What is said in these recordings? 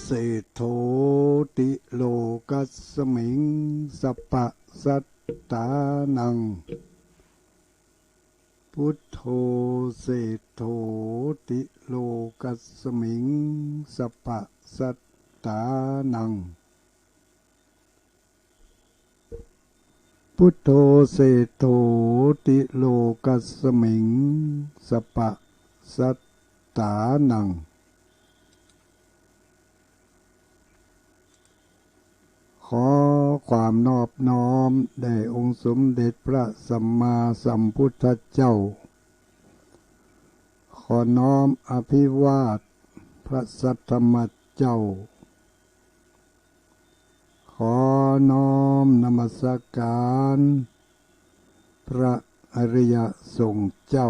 เศโธติโลกัสสมิงสัพพสัตตานังพุทโธเศโธติโลกัสสมิงสัพพสัตตานังพุทโธเศโธติโลกัสสมิงสัพพสัตตานังขอความนอบน้อมแด่องค์สมเด็จพระสัมมาสัมพุทธเจ้าขอน้อมอภิวาทพระสัทธรรมเจ้าขอน้อมนมัสการพระอริยสงฆ์เจ้า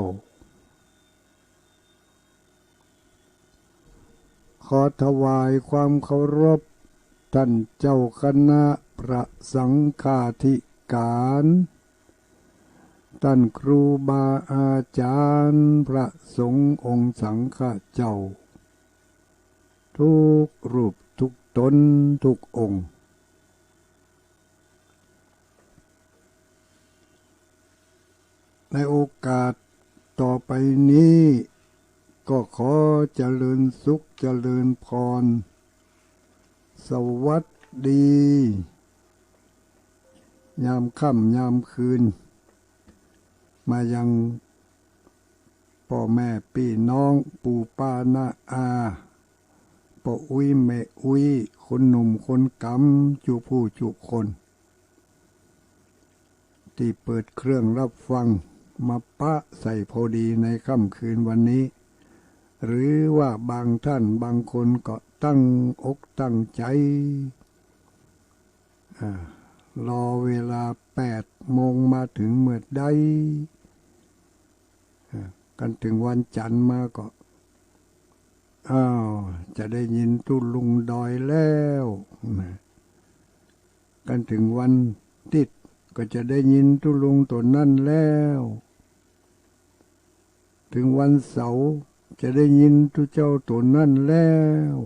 ขอถวายความเคารพท่านเจ้าคณะพระสังฆาธิการท่านครูบาอาจารย์พระสงฆ์องค์สังฆเจ้าทุกรูปทุกตนทุกองค์ในโอกาสต่อไปนี้ก็ขอเจริญสุขเจริญพรสวัสดียามค่ำยามคืนมายังพ่อแม่พี่น้องปู่ป้าน้าอาพ่ออุ้ยแม่อุ้ยคนหนุ่มคนกำจูผู้จูคนที่เปิดเครื่องรับฟังมาปะใส่พอดีในค่ำคืนวันนี้หรือว่าบางท่านบางคนก็ตั้งอกตั้งใจรอเวลา8 โมงมาถึงเมื่อใดกันถึงวันจันทร์มาก็จะได้ยินตุลุงดอยแล้วกันถึงวันติดก็จะได้ยินตุลุงตัวนั่นแล้วถึงวันเสาร์จะได้ยินตุเจ้าตัวนั่นแล้ว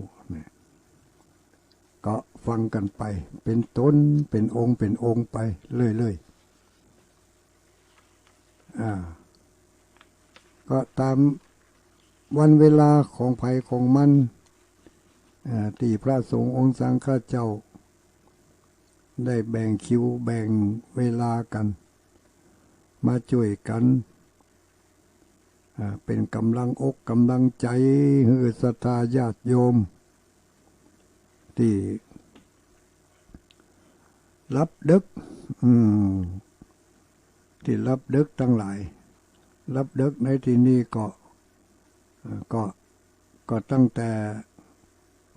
ก็ฟังกันไปเป็นต้นเป็นองค์เป็นองค์ไปเรื่อยๆก็ตามวันเวลาของภัยของมันที่พระสงฆ์องค์สังฆเจ้าได้แบ่งคิวแบ่งเวลากันมาช่วยกันเป็นกำลังอกกำลังใจให้ศรัทธาญาติโยมที่รับดึกที่รับดึกทั้งหลายรับดึกในที่นี้ก็ตั้งแต่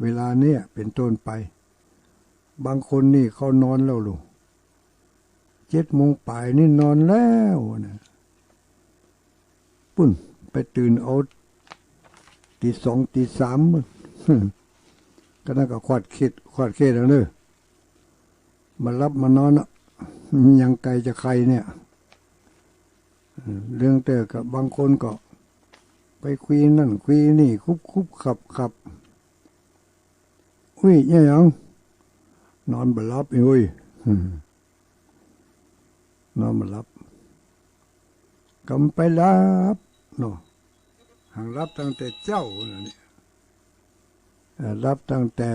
เวลาเนี้ยเป็นต้นไปบางคนนี่เขานอนแล้วลูก7 โมงป่ายนี่นอนแล้วนะปุ่นไปตื่นเอาตี 2ตี 3ก็นั่นก็ควาดเคดแล้วเนอะมารับมานอนยังไกลจะใครเนี่ยเรื่องแต่กับบางคนก็ไปคุยนั่นคุยนี่คุบขับอุ้ยเนี่ยยังนอนบ่หลับอุ้ยนอนบ่หลับกำไปรับเนาะหางรับตั้งแต่เจ้าเนี่ยรับตั้งแต่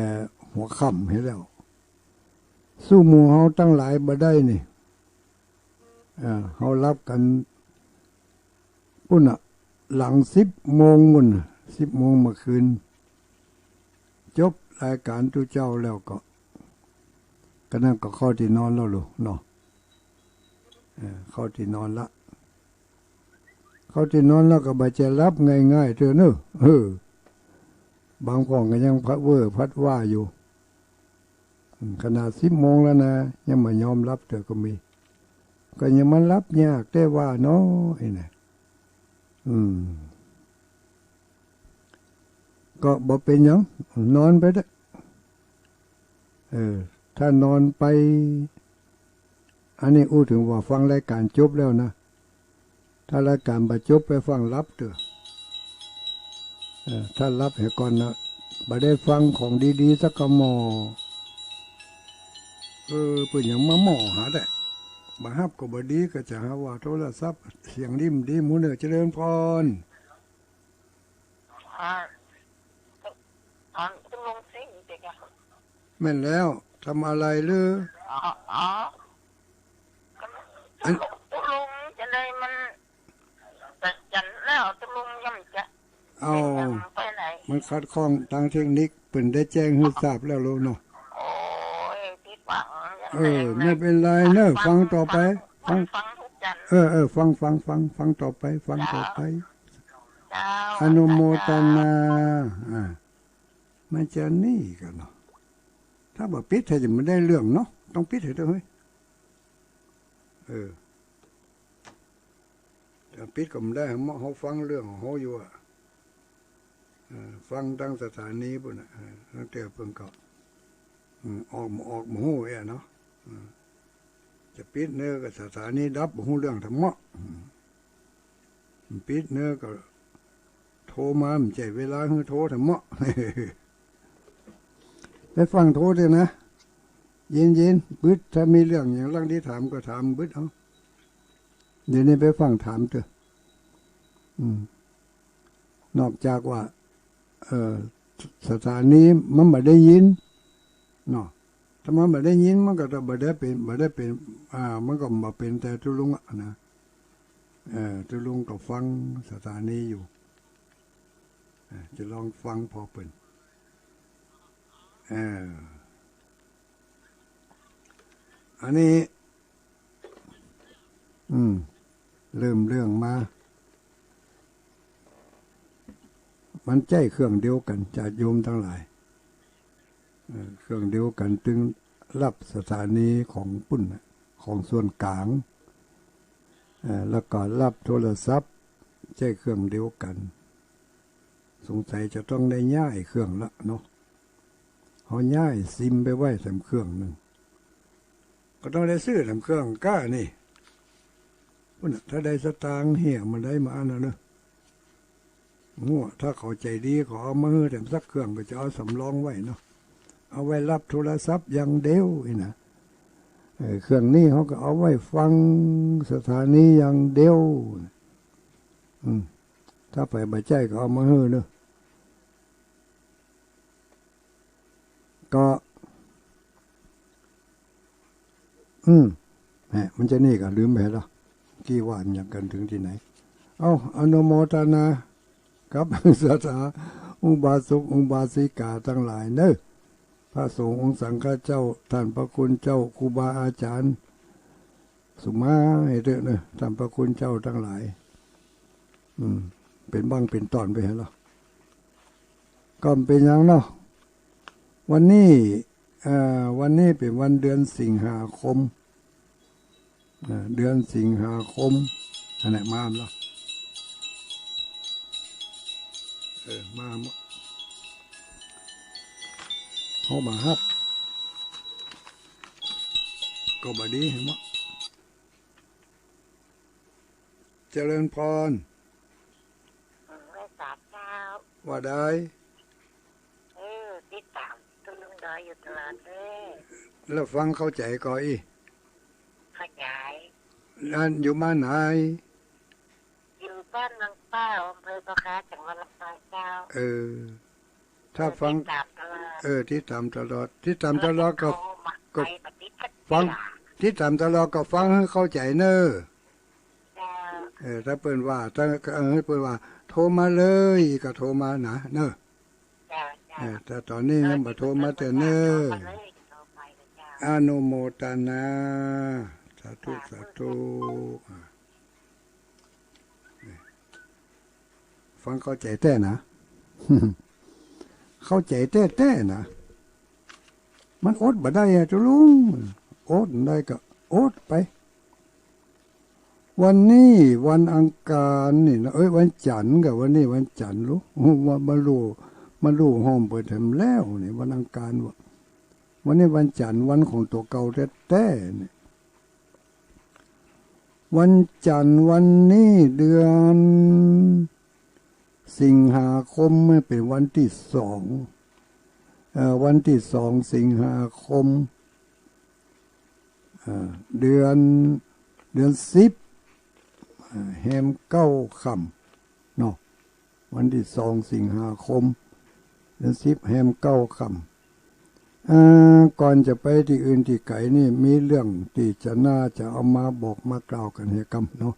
หัวค่ำให้แล้วสู้หมู่เฮาตั้งหลายบ่ได้นี่เฮารับกันปุ่นหลัง10 โมงมุ่น10 โมงเมื่อคืนจบรายการทุเจ้าแล้วก็นั่นก็เข้าที่นอนแล้วลูกเนาะเข้าที่นอนละ เขาที่นอนแล้วก็บาดเจ็บรับง่ายๆเถอะเนอะบางพ่องก็ยังพัดพัดว่าอยู่ขนาด10 โมงแล้วนะยังไม่ยอมรับเถอะก็มีก็ยังมันรับยากแต่ว่าน้อยนะก็บอกเป็นยังนอนไปได้ถ้านอนไปอันนี้อู้ถึงว่าฟังรายการจบแล้วนะถ้ารายการประจบไปฟังรับเถอะถ้ารับเหตุก่อนนะบ่ได้ฟังของดีๆสักกะหมอเพิ่นยังมาหมอหาได้บ่ฮับก็บ่ดีก็จะหาว่าโทรศัพท์เสียงริมดีหมู่เนื้อเจริญพรตุ้ลงซิงเด็กอะแม่นแล้วทำอะไรหรือตุ้ลงจะเลยมันแต่จันแล้วตุ้ลงย่ำจะเอาไปไหนมันขัดข้องทางเทคนิคเพิ่นได้แจ้งให้ทราบแล้วโลเนาะโอ้ยติดฟังไม่เป็นไรเนอะฟังต่อไปฟังทุกจันฟังต่อไปฟังต่อไปอนุโมโมทนามันจะนี่กันเนาะถ้าบ่ปิดให้จะไม่ได้เรื่องเนาะต้องปิดให้ด้วยแต่ปิดก็ไม่ได้เขาฟังเรื่องของเขาอยู่ฟังตั้งสถานีปุ่นตั้งแต่เพิ่งก็ออกมาหูเนาะจะปิดเนื้อกับสถานีดับหูเรื่องธรรมะปิดเนื้อก็โทรมาไม่ใช่เวลาให้โทรธรรมะไปฟังโทรด้วยนะเย็นบึดถ้ามีเรื่องอย่างร่างที่ถามก็ถามบึดเอาเดี๋ยวนี้ไปฟังถามเถอะนอกจากว่าสถานีมันไม่ได้ยินเนาะถ้ามันไม่ได้ยินมันก็จะไม่ได้เป็นมันก็มาเป็นแต่ทุลุงนะทุลุงก็ฟังสถานีอยู่จะลองฟังพอเป็นอันนี้เริ่มเรื่องมามันใจเครื่องเดียวกันญาติโยมทั้งหลายเครื่องเดียวกันถึงรับสถานีของปุ่นของส่วนกลางแล้วก็รับโทรศัพท์ใจเครื่องเดียวกันสงสัยจะต้องได้ย้ายเครื่องละเนาะเขาย้ายซิมไปไว้สำเครื่องหนึ่งก็ต้องได้ซื้อสำเครื่องก้านี่ปุ่นถ้าได้สตางค์เหี้ยมันได้มาอันนั้นเนอะงัวถ้าเขาใจดีเขาเอามาแต่สักเครื่องก็จะเอาสำรองไว้เนาะเอาไว้รับโทรศัพท์อย่างเดียวนะเครื่องนี้เขาก็เอาไว้ฟังสถานีอย่างเดียวถ้าไปใบใจก็เอามาเนอะก็มันจะนี่กันลืมไปแล้วกี่วันอย่างกันถึงที่ไหนเอาอนุโมทนากับสถาอุบาสกอุบาสิกาทั้งหลายเนอะพระสงฆ์องค์สังฆเจ้าท่านพระคุณเจ้าครูบาอาจารย์สุมาให้เถอะเนอะท่านพระคุณเจ้าทั้งหลายเป็นบ้างเป็นตอนไปเหรอก็เป็นอย่างเนาะวันนี้เป็นวันเดือนสิงหาคมเดือนสิงหาคมอันไหนมาแล้วมาเขามาฮับก็บดีเห็นไหมเจริญพรไม่ทราบเจ้าว่าได้ติดตามตุ้ลงดอยอยู่ตลอดเลยแล้วฟังเข้าใจก่อนเข้าใจนั่นอยู่บ้านไหนอยู่บ้านนางป้าอำเภอประคาจังหวัดลำปางเจ้าถ้าฟังที่ตามตลอดก็ฟังที่ตามตลอดก็ฟังให้เข้าใจเนอะถ้าเปิ้นว่าถ้าให้เปิ้นว่าโทรมาเลยก็โทรมานะเนอะแต่ตอนนี้ยังบ่โทรมาแต่เนอะอนุโมทนาสาธุ ฟังเข้าใจแท้นะ เข้าใจแท้ๆนะมันอดบ่ได้อะจุลุงอดได้ก็อดไปวันนี้วันอังคารนี่นะวันจันทร์กับวันนี้วันจันทร์รู้ว่ามารู้ห้องเปิดเทอมแล้วนี่วันอังคารวันนี้วันจันทร์วันของตัวเก่าแท้ๆนี่วันจันทร์วันนี้เดือนสิงหาคมไม่เป็นวันที่2วันที่2สิงหาคมเดือน10แฮม9ค่ำเนาะวันที่2สิงหาคมเดือน10แฮม9ค่ำก่อนจะไปที่อื่นที่ไกลนี่มีเรื่องที่จะน่าจะเอามาบอกมากล่าวกันให้กำเนาะ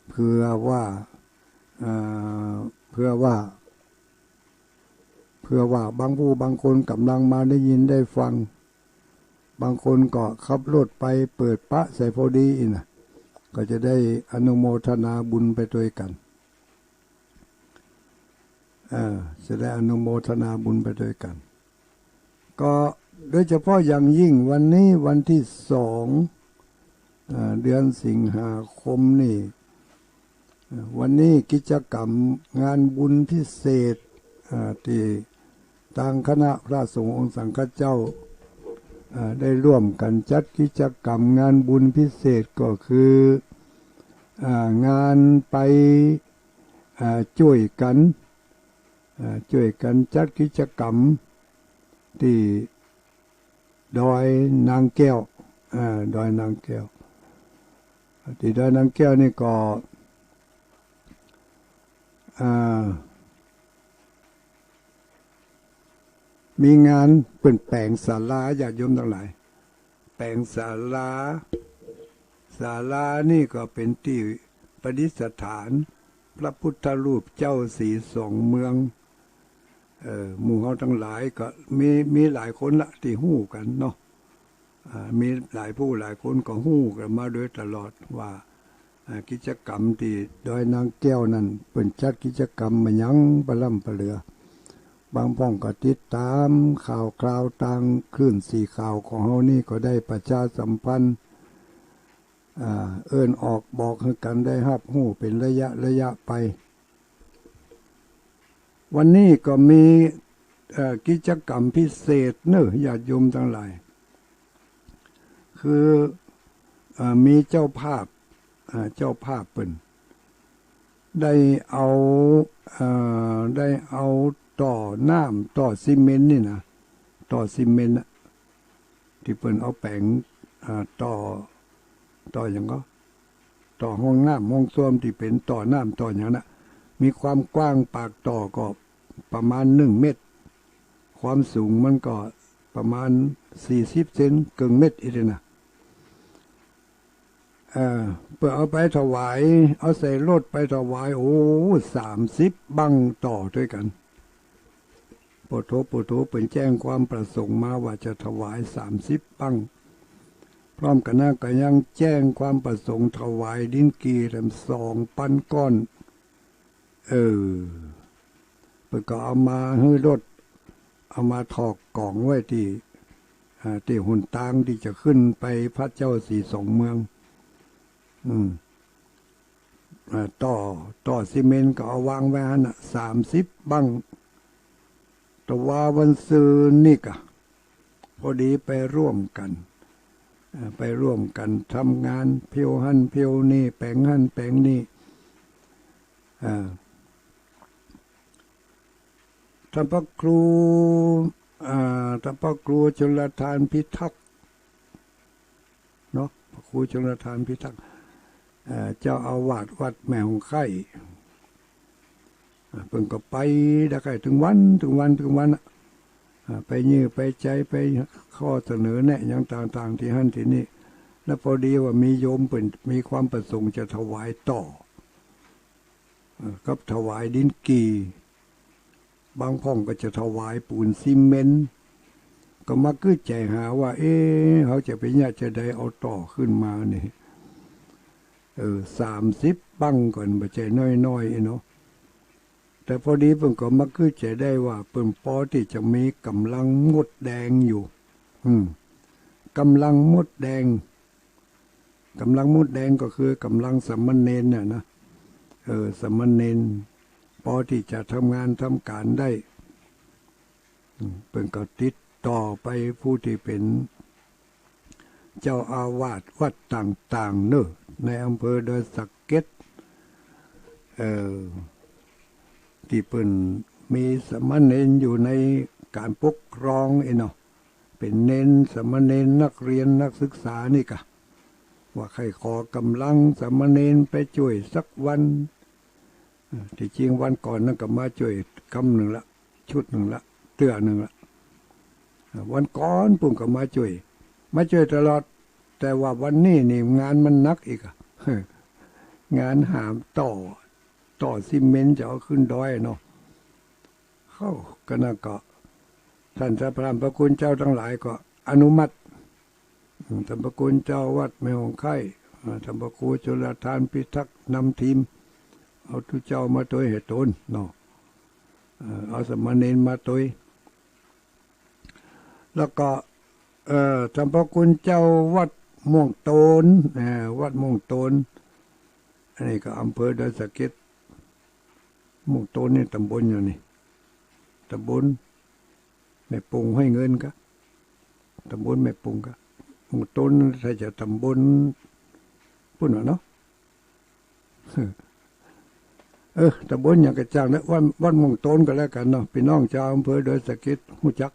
เพื่อว่าบางผู้บางคนกำลังมาได้ยินได้ฟังบางคนก็ขับรถไปเปิดปะใส่พอดีนะก็จะได้อนุโมทนาบุญไปด้วยกันจะได้อนุโมทนาบุญไปด้วยกันก็โดยเฉพาะอย่างยิ่งวันนี้วันที่2เดือนสิงหาคมนี่วันนี้กิจกรรมงานบุญพิเศษที่ทางคณะพระสงฆ์องค์สังฆเจ้าได้ร่วมกันจัดกิจกรรมงานบุญพิเศษก็คืองานไปช่วยกันจัดกิจกรรมที่ดอยนางแก้วดอยนางแก้วที่ดอยนางแก้วนี่ก็มีงานเปิ่นแปลงศาลาญาติโยมทั้งหลายแปลงศาลานี่ก็เป็นที่ประดิษฐานพระพุทธรูปเจ้าสีสองเมืองหมู่เฮาทั้งหลายก็มีหลายคนละที่ฮู้กันเนาะมีหลายผู้หลายคนก็ฮู้กันมาโดยตลอดว่ากิจกรรมที่ดอยนางแก้วนั่นเป็นจัดกิจกรรมมายังปล่ำปะเรือบางพ่องก็ติดตามข่าวคราวทางคลื่นสีข่าวของเฮานี่ก็ได้ประชาสัมพันธ์เอิ้นออกบอกให้กันได้รับฮู้เป็นระยะไปวันนี้ก็มีกิจกรรมพิเศษเนอะญาติโยมทั้งหลายคือมีเจ้าภาพเปิ้นได้เอาต่อน้ำต่อซีเมนต์นี่นะต่อซีเมนต์ที่เปิ้นเอาแปลงต่ออย่างก็ต่อห้องน้ำห้องส้วมที่เป็นต่อน้ำต่ออย่างนั้นมีความกว้างปากต่อก็ประมาณ1 เมตรความสูงมันก็ประมาณ40 เซนเกินเมตรอีกนะเพื่อเอาไปถวายเอาใส่รถไปถวาย30 บังต่อด้วยกันปุโถเป็นแจ้งความประสงค์มาว่าจะถวาย30 บังพร้อมกันนั้นก็ยังแจ้งความประสงค์ถวายดินกีแถม2,000 ก้อนเพื่อก็เอามาให้รถเอามาถอกกล่องไว้ที่หุ่นตางที่จะขึ้นไปพระเจ้าสีสองเมืองต่อซีเมนต์ก็เอาวางไว้หั่น30 บังแต่ว่าวันซื้อนี่ก็พอดีไปร่วมกันทำงานเพียวหันเพียวนี่แปลงหันแปลงนี่ท่านพระครูชลทานพิทักษ์เนาะพระครูชลทานพิทักษ์เจ้าอาวาสวัดแม่หงไข่เพิ่งก็ไปได้ใกล้ถึงวันไปยื้อไปใจไปข้อเสนอแนะอย่างต่างๆที่หั่นที่นี่แล้วพอดีว่ามีโยมเป็นมีความประสงค์จะถวายต่อกับถวายดินกีบางพ่องก็จะถวายปูนซีเมนต์ก็มาคือใจหาว่าเขาจะเป็นญาติจะได้เอาต่อขึ้นมานี่30 บังก่อนบ่ใจน้อยๆเนาะ แต่พอดีเพิ่นก็มาคือใจได้ว่าเพิ่นพอที่จะมีกำลังมดแดงอยู่กำลังมดแดงกำลังมดแดงก็คือกำลังสามเณรน่ะนะสามเณรพอที่จะทำงานทำการได้เพิ่นก็ติดต่อไปผู้ที่เป็นเจ้าอาวาสวัดต่างๆเนอะในอำเภอดอยสะเก็ดที่เพิ่นมีสามเณรอยู่ในการปกครองเนาะเป็นเณรสามเณรนักเรียนนักศึกษานี่กะว่าใครขอกำลังสามเณรไปช่วยสักวันที่จริงวันก่อนนั่นก็มาช่วยคำหนึ่งละชุดหนึ่งละเตื้อหนึ่งละวันก่อนปุ่มก็มาช่วยตลอดแต่ว่าวันนี้นี่งานมันนักอีกงานหามต่อซีเมนต์จะเอาขึ้นดอยเนาะเข้าก็น่าก็ท่านพระพระคุณเจ้าทั้งหลายก็อนุมัติท่านพระคุณเจ้าวัดแม่หงไข่ท่านพระครูจุลทานพิทักษ์นำทีมเอาทุเจ้ามาตัวเหตุตนเนาะเอาสมณเณรมาตัวแล้วก็ท่านพระคุณเจ้าวัดม่วงโตนวัดม่วงโตนอันนี้ก็อำเภอดอยสะเก็ดม่วงโตนนี่ตำบลอยู่นี่ตำบลแม่ปุงให้เงินก็ตำบลแม่ปุงก็ม่วงโตนถ้าจะตำบลปุ่นเนาะตำบลอย่างกระจ่างนะวัดม่วงโตนก็แล้วกันเนาะพี่น้องชาวอำเภอดอยสะเก็ดฮู้จัก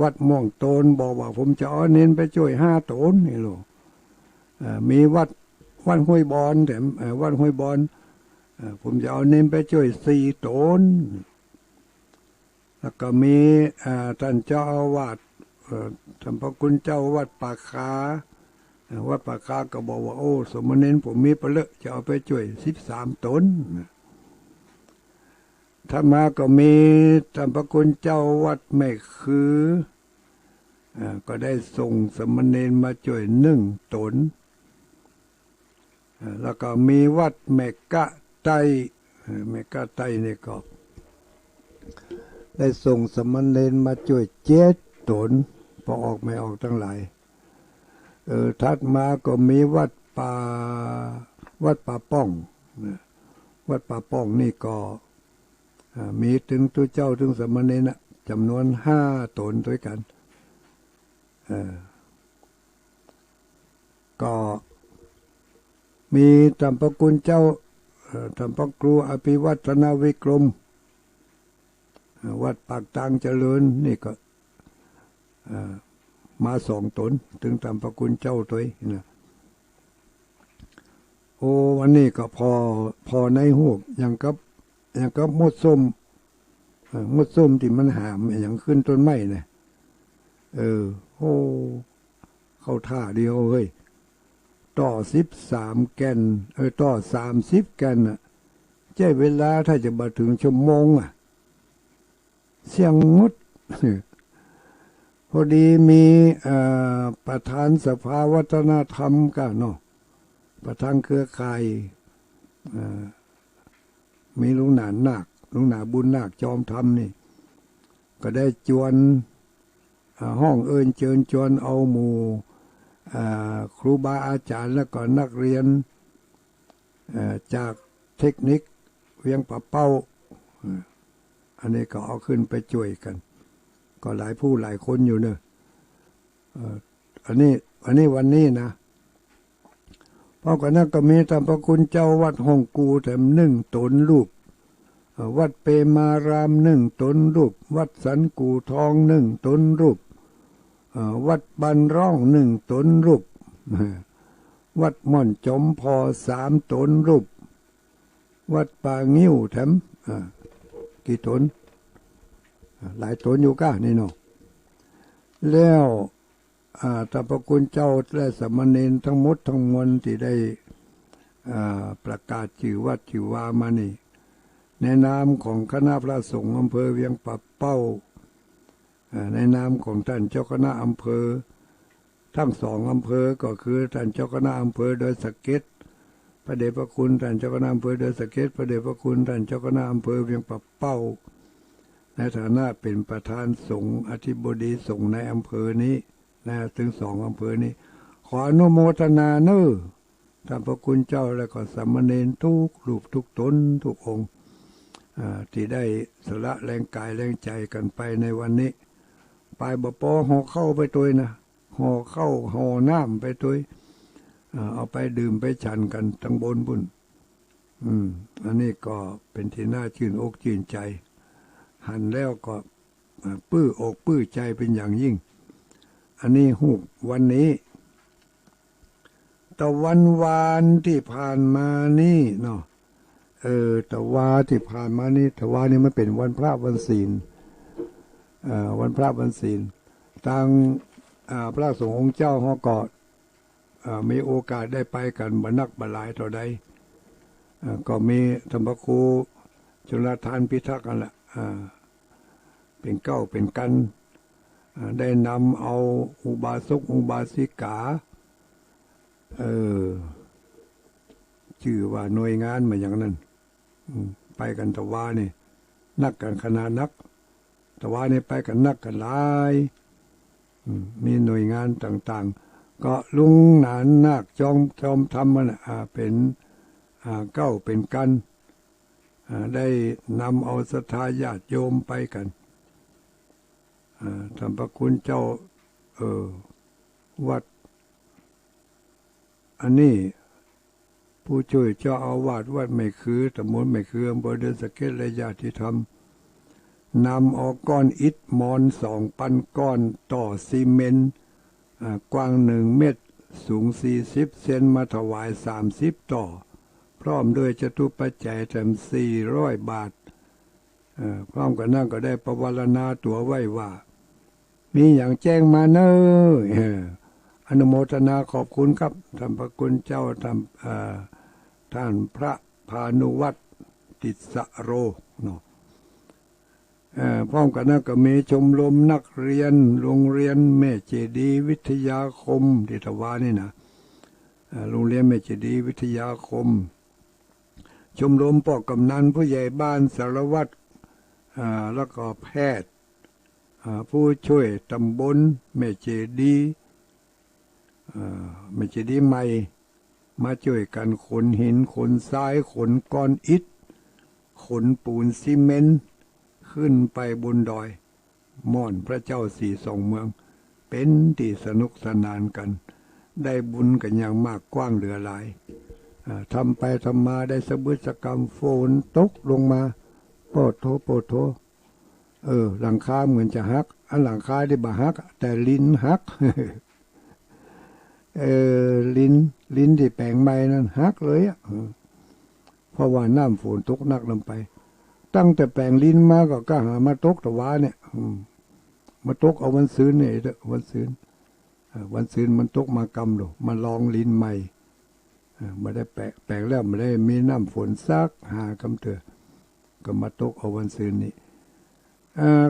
วัดม่วงโตนบอกว่าผมจะเอาเน้นไปช่วย5 ตนนี่โลมีวัดห้วยบอนแต่วัดห้วยบอนผมจะเอาเน้นไปช่วย4 ตนแล้วก็มีท่านเจ้าอาวาสท่านพระคุณเจ้าวัดป่าคาวัดป่าคาก็บอกว่าโอ้สมณเณรผมมีไปเลยจะเอาไปช่วย13 ตนถ้ามาก็มีท่านพระคุณเจ้าวัดแม่คือก็ได้ส่งสมณเณรมาช่วย1 ตนแล้วก็มีวัดแม่กะไตนี่ก็ได้ส่งสมณเณรมาช่วย7 ตนพอออกไม่ออกทั้งหลายถัดมาก็มีวัดป่าป้องวัดป่าป้องนี่ก็มีถึงตัวเจ้าถึงสมณเณรจำนวน5 ตนด้วยกันก็มีท่านพระคุณเจ้าท่านพระครูอภิวัฒนาวิกรมวัดปากตางเจริญนี่ก็มา2 ตนถึงท่านพระคุณเจ้าตัวนะโอ้วันนี้ก็พอในหูกอย่างกับมดส้มที่มันหามอย่างขึ้นต้นไม้เนี่ยโอ้เข้าท่าเดียวเฮ้ยต่อ13 แกนต่อ30 แกนน่ะใช้เวลาถ้าจะมาถึงชั่วโมงเสียงงดพอดีมีประธานสภาวัฒนธรรมกันเนาะประธานเครือข่ายมีลุงหนาบุญนาคจอมธรรมนี่ก็ได้จวนห้องเชิญชวนเอาหมู่ครูบาอาจารย์และก็นักเรียนจากเทคนิคเวียงป่าเป้าอันนี้ก็เอาขึ้นไปช่วยกันก็หลายผู้หลายคนอยู่เนอะอันนี้วันนี้นะเพราะก่อนนั้นก็มีท่านพระคุณเจ้าวัดห้องกูแต่1 ตนรูปวัดเปมาราม1 ตนรูปวัดสันกูทอง1 ตนรูปวัดบันร่อง1 ตนรูปวัดม่อนจอมพอ3 ตนรูปวัดป่างิ้วแถมกี่ ตนหลาย ตนอยู่ก้านี่เนาะแล้วท่านพระคุณเจ้าและสามเณรทั้งหมดทั้งมวลที่ได้ประกาศชื่อวัดชื่อวามานี่ในนามของคณะพระสงฆ์อำเภอเวียงป่าเป้าในนามของท่านเจ้าคณะอำเภอทั้ง2 อำเภอก็คือท่านเจ้าคณะอำเภอดอยสะเก็ด พระเดชพระคุณท่านเจ้าคณะอำเภอดอยสะเก็ดพระเดชพระคุณท่านเจ้าคณะอำเภอเวียงป่าเป้าในฐานะเป็นประธานสงฆ์อธิบดีสงฆ์ในอำเภอนี้นะถึง2 อำเภอนี้ขออนุโมทนาเนอท่านพระคุณเจ้าและก็สามเณรทุกรูปทุกตนทุกองค์ที่ได้สละแรงกายแรงใจกันไปในวันนี้ไปบ่ปอห่อเข้าไปตัวนะห่อเข้าห่อน้ำไปตัวเอาไปดื่มไปฉันกันทั้งบนบุญอันนี้ก็เป็นที่น่าชื่นอกชื่นใจหันแล้วก็ปื้ออกปื้อใจเป็นอย่างยิ่งอันนี้วันนี้ตะวันวานที่ผ่านมานี่เนาะตะวาที่ผ่านมานี่ตะวานี่มันเป็นวันพระวันศีลวันพระวันศีลทางพระสงฆ์องค์เจ้าเขาก็มีโอกาสได้ไปกันบรรนักบรรลายเท่าใดก็มีธรรมครูจุลทานพิทักษ์กันละเป็นเก้าเป็นกันได้นำเอาอุบาสกอุบาสิกาชื่อว่าหน่วยงานมาอย่างนั้นไปกันตะวานี่นักกันขนาดนักตะวานี่ไปกันนักกันหลายมีหน่วยงานต่างๆก็ลุงหนานนาคจอมทำมันเป็นเก้าเป็นกันได้นำเอาศรัทธาญาติโยมไปกันท่านพระคุณเจ้าวัดอันนี้ผู้ช่วยเจ้าอาวาสวัดไม่คือตำบลไม่คืออำเภอดอยสะเก็ดและญาติธรรมนำเอาก้อนอิฐมอน 2,000 ก้อนต่อซีเมนต์กว้าง1 เมตรสูง40 เซนมาถวาย30 ต่อพร้อมด้วยจตุปัจจัยแถม400 บาทพร้อมกันนั่นก็ได้ประวารณาตัวไว้ว่ามีอย่างแจ้งมาเนออนุโมทนาขอบคุณครับท่านพระคุณเจ้าท่านพระพานุวัตรติสโรเนาะพร้อมกันนั้นก็มีชมรมนักเรียนโรงเรียนแม่เจดีย์วิทยาคมที่ทวานี่นะโรงเรียนแม่เจดีย์วิทยาคมชมรมปกำนันผู้ใหญ่บ้านสารวัตรแล้วก็แพทย์ผู้ช่วยตำบลแม่เจดีย์ไม่ใช่ดีใหม่มาช่วยกันขนหินขนทรายขนก้อนอิฐขนปูนซีเมนต์ขึ้นไปบนดอยม่อนพระเจ้า4 เมืองเป็นที่สนุกสนานกันได้บุญกันอย่างมากกว้างเหลือหลายทำไปทำมาได้สะบึดสะกำฝนตกลงมาโปรดโทหลังคาเหมือนจะหักอันหลังคาได้บ่หักแต่ลิ้นหักลิ้นที่แปลงใบนั้นหักเลยเพราะว่าน้ำฝนตกหนักลงไปตั้งแต่แปลงลิ้นมาก็หามาตกตะวาเนี่ยมาตกเอาวันซื้นเนี่ยวันซื้นมันตกมากำหรอกมาลองลิ้นใหม่ไม่ได้แปลงแล้วไม่ได้มีน้ำฝนซักหากำเถื่อก็มาตกเอาวันซื้นนี้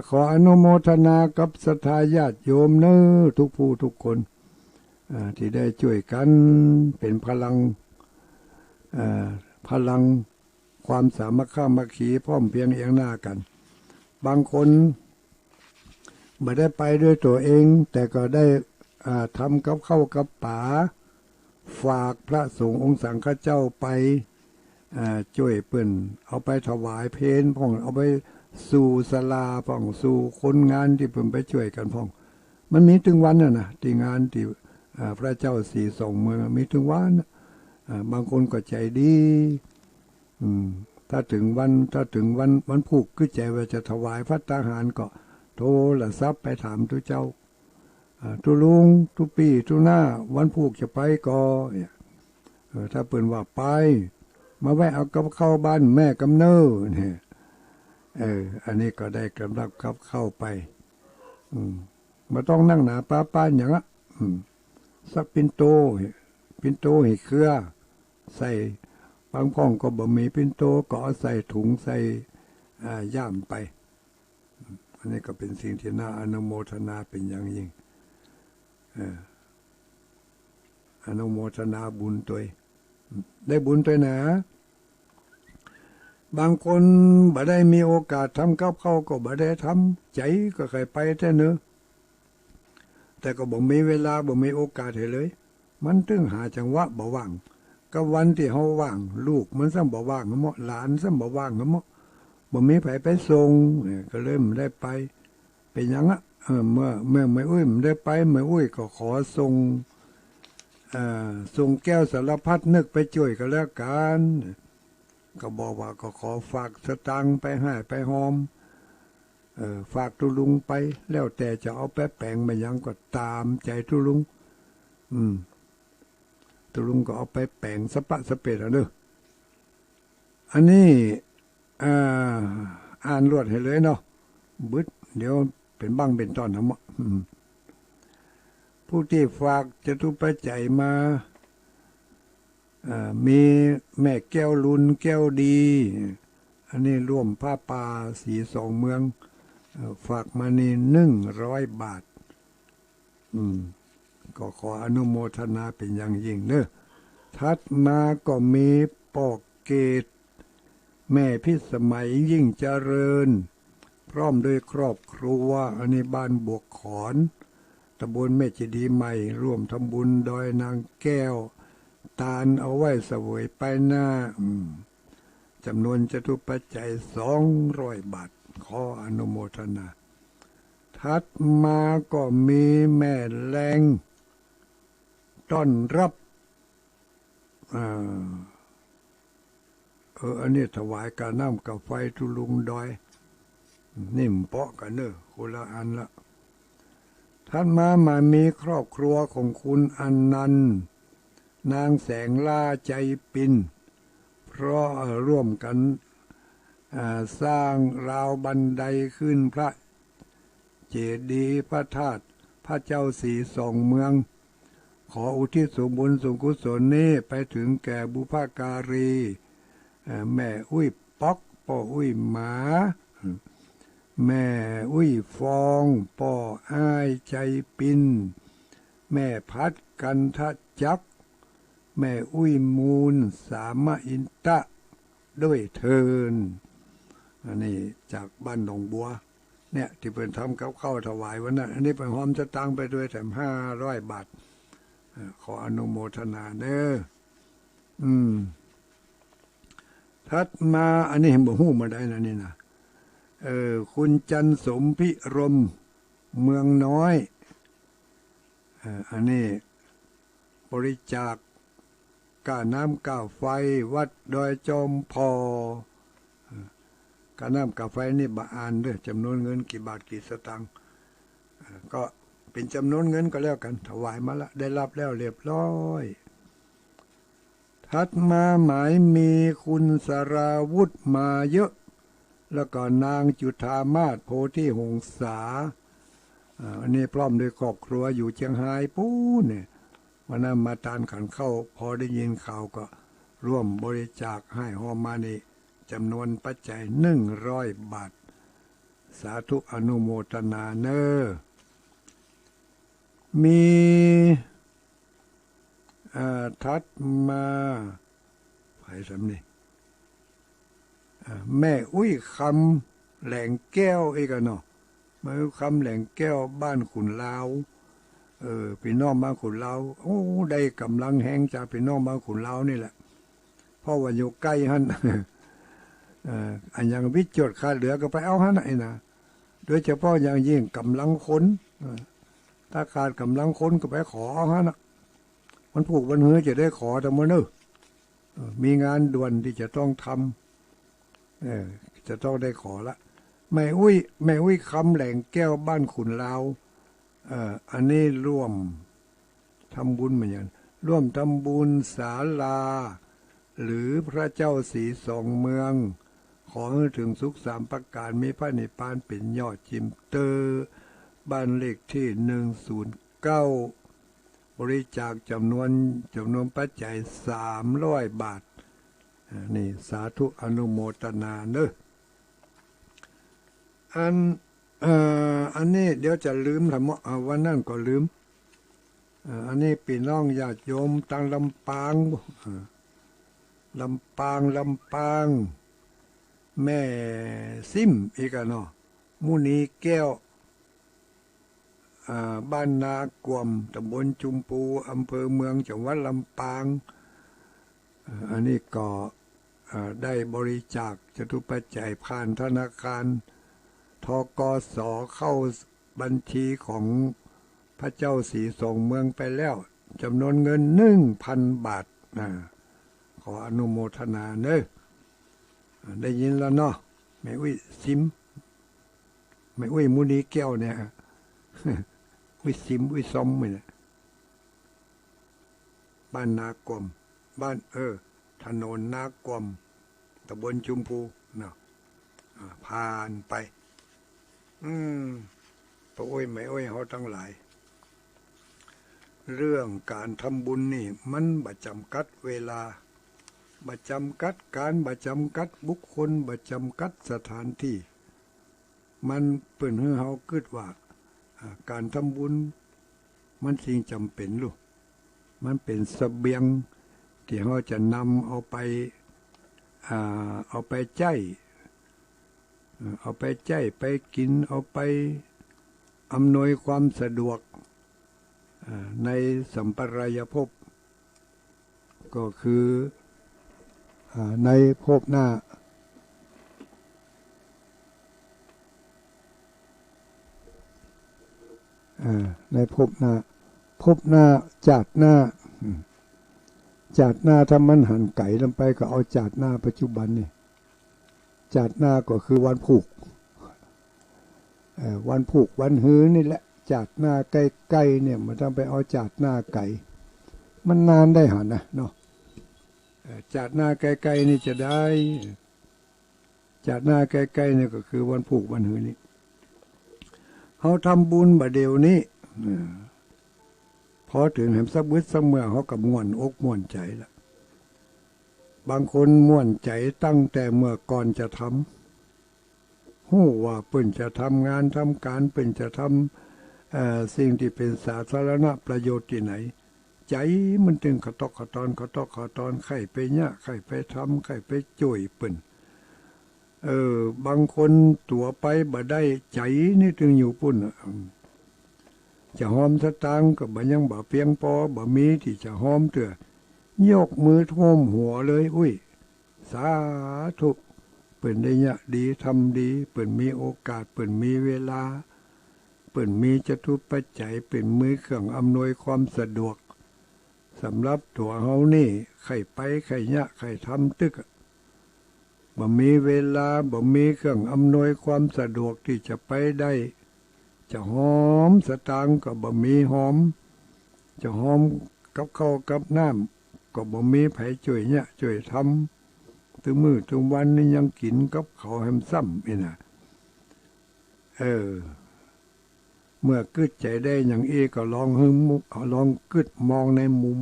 ขออนุโมทนากับศรัทธาญาติโยมเนอทุกผู้ทุกคนที่ได้ช่วยกันเป็นพลังความสามัคคีพร้อมเพรียงเอียงหน้ากันบางคนไม่ได้ไปด้วยตัวเองแต่ก็ได้ทำกับข้าวกับป๋าฝากพระสงฆ์องค์สังฆเจ้าไปช่วยเปิ้นเอาไปถวายเพลพ่องเอาไปสู่ศาลาพ่องสู่คนงานที่เพิ่นไปช่วยกันพ่องมันมีถึงวันนะที่งานที่พระเจ้า4 เมืองมีถึงวันบางคนก็ใจดีถ้าถึงวันผูกคือใจว่าจะถวายพัตตาหารก็โทรศัพท์ไปถามทุเจ้าทุลุงทุปีทุหน้าวันผูกจะไปก็ถ้าเปิ่นว่าไปมาแวะเอากับเข้าบ้านแม่กำเนิดเนี่ยอันนี้ก็ได้กำลังกับเข้าไปมาต้องนั่งหนาป้าอย่างละสักปินโตให้เครือใส่บางพ่องก็บ่มีปินโตก็ใส่ถุงใส่ย่ามไปอันนี้ก็เป็นสิ่งที่น่าอนุโมทนาเป็นอย่างยิ่งอนุโมทนาบุญตัว ได้บุญไปนะบางคนบ่ได้มีโอกาสทำกับเขาก็บ่ได้ทำใจก็เคยไปแต่เนอะแต่ก็บ่มีเวลาบ่มีโอกาสให้เลยมันถึงหาจังหวะบ่ว่างก็วันที่เฮาว่างลูกมันซ้ำบ่ว่างเหมาะหลานซ้ำบ่ว่างเหมาะบ่มีไผไปส่งก็เลยไม่ได้ไปเป็นหยังอ่ะเมื่อไม่อุ้ยไม่ได้ไปไม่อุ้ยก็ขอส่งแก้วสารพัดนึกไปช่วยก็แล้วกันก็บอกว่าก็ขอฝากสตังค์ไปให้ไปหอมฝากตุลุงไปแล้วแต่จะเอาไปแปลงมายังก็ตามใจตุลุงตุลุงก็เอาไปแปลงสปะสเปดเด้ออันนี้อ่านรวดให้เลยเนาะบึดเดี๋ยวเป็นบ้างเป็นตอนทั้งหมดผู้ที่ฝากจตุปัจจัยมามีแม่แก้วลุนแก้วดีอันนี้ร่วมผ้าป่าสีสองเมืองฝากมานี่100 บาทก็ขออนุโมทนาเป็นอย่างยิ่งเนอะถัดมาก็มีปอกเกตแม่พิสมัยยิ่งเจริญพร้อมด้วยครอบครัวอันนี้บ้านบวกขอนตำบลแม่จีดีใหม่ร่วมทำบุญดอยนางแก้วตาลเอาไว้เสวยไปหน้าจำนวนจตุปัจจัย200 บาทขออนุโมทนาถัดมาก็มีแม่แรงต้อนรับอันนี้ถวายกาน้ำกับไฟทุลุงดอยนิ่มเปาะกันเนอะคนละอันละท่านมามีครอบครัวของคุณอันนันต์นางแสงล่าใจปินเพราะร่วมกันสร้างราวบันไดขึ้นพระเจดีย์พระธาตุพระเจ้าสีสองเมืองขออุทิศส่วนบุญส่วนกุศลนี้ไปถึงแก่บุพการีแม่อุ้ยป๊อกพ่ออุ้ยหมาแม่อุ้ยฟองพ่ออ้ายใจปินแม่พัดกันทะจักแม่อุ้ยมูลสามอินตะด้วยเทินอันนี้จากบ้านหนองบัวเนี่ยที่เป็นทำกับข้าวถวายวันนั้นอันนี้เป็นหอมจะตังไปด้วยแถม500 บาทขออนุโมทนาเด้อถัดมาอันนี้เห็นบ่ฮู้มาได้นะนี่นะคุณจันสมพิรมเมืองน้อยอันนี้บริจาคก้าน้ำก้าไฟวัดดอยจอมพอก้าน้ำก้าไฟนี่บ่อ่านด้วยจำนวนเงินกี่บาทกี่สตางค์ก็เป็นจำนวนเงินก็แล้วกันถวายมาละได้รับแล้วเรียบร้อยถัดมาหมายมีคุณสราวุธมาเยอะแล้วก็นางจุฑามาศโพธิหงษาอันนี้พร้อมด้วยครอบครัวอยู่เชียงรายปูเนี่ยวันนั้นมาตานขันเข้าพอได้ยินข่าวก็ร่วมบริจาคให้หอมมานี่จำนวนปัจจัย100 บาทสาธุอนุโมทนาเนอมีถัดมาไปสำนี่แม่อุ้ยคำแหล่งแก้วอีกเนาะแม่อุ้ยคำแหล่งแก้วบ้านขุนลาวพี่น้องบ้านขุนลาวโอ้ได้กำลังแห้งจากพี่น้องบ้านขุนลาวนี่แหละเพราะว่าอยู่ใกล้ฮั่นอันยังวิจิตรขาดเหลือก็ไปเอาฮั่นไอ้นะโดยเฉพาะอย่างยิ่งกำลังคนถ้าขาดกำลังคนก็ไปขอเอาฮั่นมันผูกวันเฮือจะได้ขอทำมันเนอะมีงานด่วนที่จะต้องทำจะต้องได้ขอละแม่อุ้ยคำแหล่งแก้วบ้านขุนลาวอันนี้ร่วมทำบุญเหมือนกันร่วมทำบุญศาลาหรือพระเจ้าสีสองเมืองขอให้ถึงสุข3 ประการมีพระนิพพานเป็นยอดจิมเตอร์บ้านเลขที่109บริจาคจำนวนปัจจัย300 บาทนี่สาธุอนุโมทนาเนอะอันนี้เดี๋ยวจะลืมทำวันนั้นก็ลืมอันนี้พี่น้องญาติโยมทางลำปาง ลำปางแม่ซิมอีกอะเนาะมุนีแก้วบ้านนากวมตำบลจุมปูอำเภอเมืองจังหวัดลำปางอันนี้ก็ได้บริจาคจตุปัจจัยผ่านธนาคารทกส.เข้าบัญชีของพระเจ้าสีส่งเมืองไปแล้วจำนวนเงิน 1,000 บาทขออนุโมทนาเนอะได้ยินแล้วเนาะแม่อุ้ยซิมแม่อุ้ยมุนีแก้วเนี่ยอุ้ยซิมอุ้ยซอมเนี่ยบ้านนากวมบ้านถนนนากวมตำบลจุมพูเนาะผ่านไปพระอุ้ยแม่อุ้ยเขาทั้งหลายเรื่องการทำบุญนี่มันบ่จำกัดเวลาบ่จำกัดการบ่จำกัดบุคคลบ่จำกัดสถานที่มันเปิ่นให้เฮาคิดว่าการทำบุญมันสิ่งจำเป็นลูกมันเป็นเสบียงที่เฮาจะนำเอาไปใจไปกินเอาไปอำนวยความสะดวกในสัมปรายภพก็คือในภพหน้าในภพหน้าจาดหน้าถ้ามันหันไก่ลงไปก็เอาจาดหน้าปัจจุบันนี่จาดหน้าก็คือวันผูกวันหื้อนี่แหละจาดหน้าใกล้ๆเนี่ยมันต้องไปเอาจาดหน้าไก่มันนานได้หันนะเนาะจาดหน้าใกล้ๆนี่จะได้จาดหน้าใกล้ๆเนี่ยก็คือวันผูกวันหื้อนี่เขาทำบุญบ่เดียวนี้พอถึงแห่งสักบึดสักเมื่อเขากับม่วนอกม่วนใจละบางคนม่วนใจตั้งแต่เมื่อก่อนจะทำหู้ว่าเปิ่นจะทำงานทำการเปิ่นจะทำสิ่งที่เป็นสาธารณประโยชน์ที่ไหนใจมันถึงขะตอกขะตอนไข่ไปเนี่ยไข่ไปทำไข่ไปจ่วยเปิ่นบางคนตัวไปบ่ได้ใจนี่ถึงอยู่ปุ่นจะหอมสตางค์ก็บ่ยังบ่เพียงพอบ่มีที่จะหอมเถื่อยกมือท่วมหัวเลยอุ้ยสาธุเปิ่นได้เนี่ยดีทำดีเปิ่นมีโอกาสเปิ่นมีเวลาเปิ่นมีจตุปัจจัยเป็นมือเครื่องอำนวยความสะดวกสำหรับตัวเฮานี่ไข่ไปไข่เนี่ยไข่ทำตึกบ่มีเวลาบ่มีเครื่องอำนวยความสะดวกที่จะไปได้จะหอมสตางค์ก็บ่มีหอมจะหอมกับข้าวกับน้ำก็บ่มีไผช่วยเนี่ยช่วยทำถึงมื้อถึงวันนี่ยังกินกับข้าวแฮมซ้ำนี่นะเมื่อกึดใจได้อย่างก็ลองกึดมองในมุม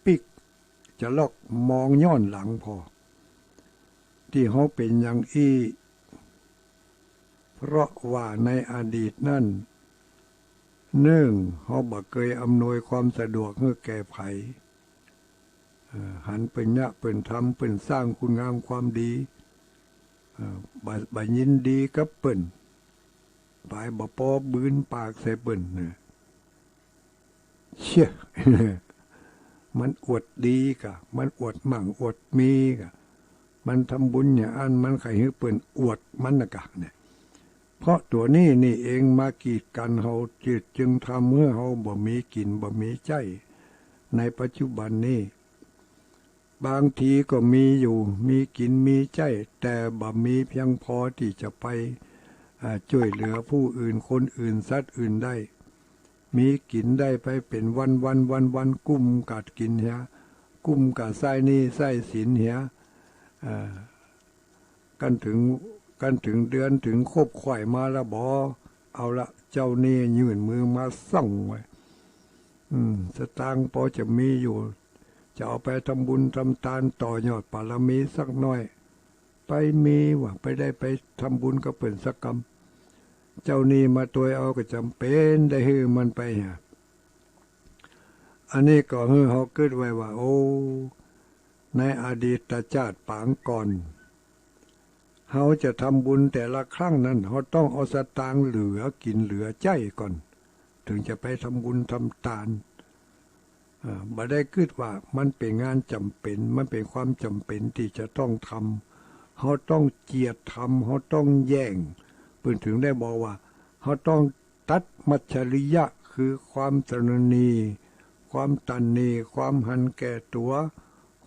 ปิกจะลอกมองย้อนหลังพอที่เขาเป็นอย่างเพราะว่าในอดีตนั่นเขาบ่เคยอำนวยความสะดวกให้แก่ไผหันเป็นเนี่ยเป็นทำเป็นสร้างคุณงามความดีบ่ยินดีกับเปิ่นปลายบ่ปอบืนปากใส่เปิ่นเชี่ย มันอวดดีกะมันอวดมั่งอวดมีกะมันทำบุญอย่างอันมันไข่ให้เปิ่นอวดมันนะกะเนี่ยเพราะตัวนี้เองมากีดกันเฮาจึงทำเมื่อเฮาบ่มีกินบ่มีใจในปัจจุบันนี้บางทีก็มีอยู่มีกินมีใจแต่บ่มีเพียงพอที่จะไปช่วยเหลือผู้อื่นคนอื่นสัตว์อื่นได้มีกินได้ไปเป็นวันกุ้มกัดกินเหียกุ้มกัดไส้นี่ไส้สินเหียกันถึงเดือนถึงครบข่อยมาละบ่เอาละเจ้านี่ยื่นมือมาส่องไว้สตางค์พอจะมีอยู่จะเอาไปทำบุญทำทานต่อยอดบารมีสักหน่อยไปมีว่าไปได้ไปทำบุญก็เป็นสักกรรมเจ้านี่มาตัวเอาก็จำเป็นได้ให้มันไปฮะอันนี้ก็ให้เขาคิดไว้ว่าโอ้ ในอดีตชาติปางก่อนเขาจะทำบุญแต่ละครั้งนั้นเขาต้องเอาสตางค์เหลือกินเหลือใจก่อนถึงจะไปทำบุญทำทานบ่ได้คิดว่ามันเป็นงานจำเป็นมันเป็นความจำเป็นที่จะต้องทำเขาต้องเจียดทำเขาต้องแย่งเพิ่นถึงได้บอกว่าเขาต้องตัดมัจฉริยะคือความตระหนี่ความตันนีความหันแก่ตัว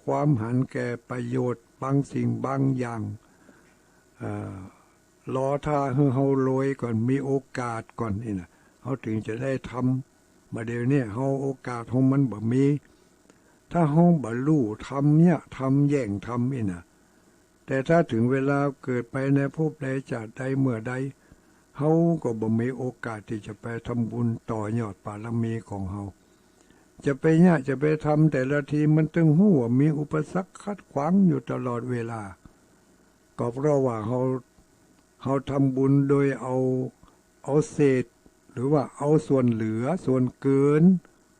ความหันแก่ประโยชน์บางสิ่งบางอย่างรอท่าให้เฮารวยก่อนมีโอกาสก่อนนี่นะเขาถึงจะได้ทำมาเดี๋ยวนี้เฮาโอกาสของมันบ่มีถ้าเฮาบ่รู้ทำเนี่ยทำแย่งทำนี่นะแต่ถ้าถึงเวลาเกิดไปในภพใดชาติใดเมื่อใดเฮาก็บ่มีโอกาสที่จะไปทำบุญต่อยอดบารมีของเฮาจะไปเนี่ยจะไปทำแต่ละทีมันตึงหู้ว่ามีอุปสรรคขัดขวางอยู่ตลอดเวลาก็เพราะว่าเขาทำบุญโดยเอาเศษหรือว่าเอาส่วนเหลือส่วนเกิน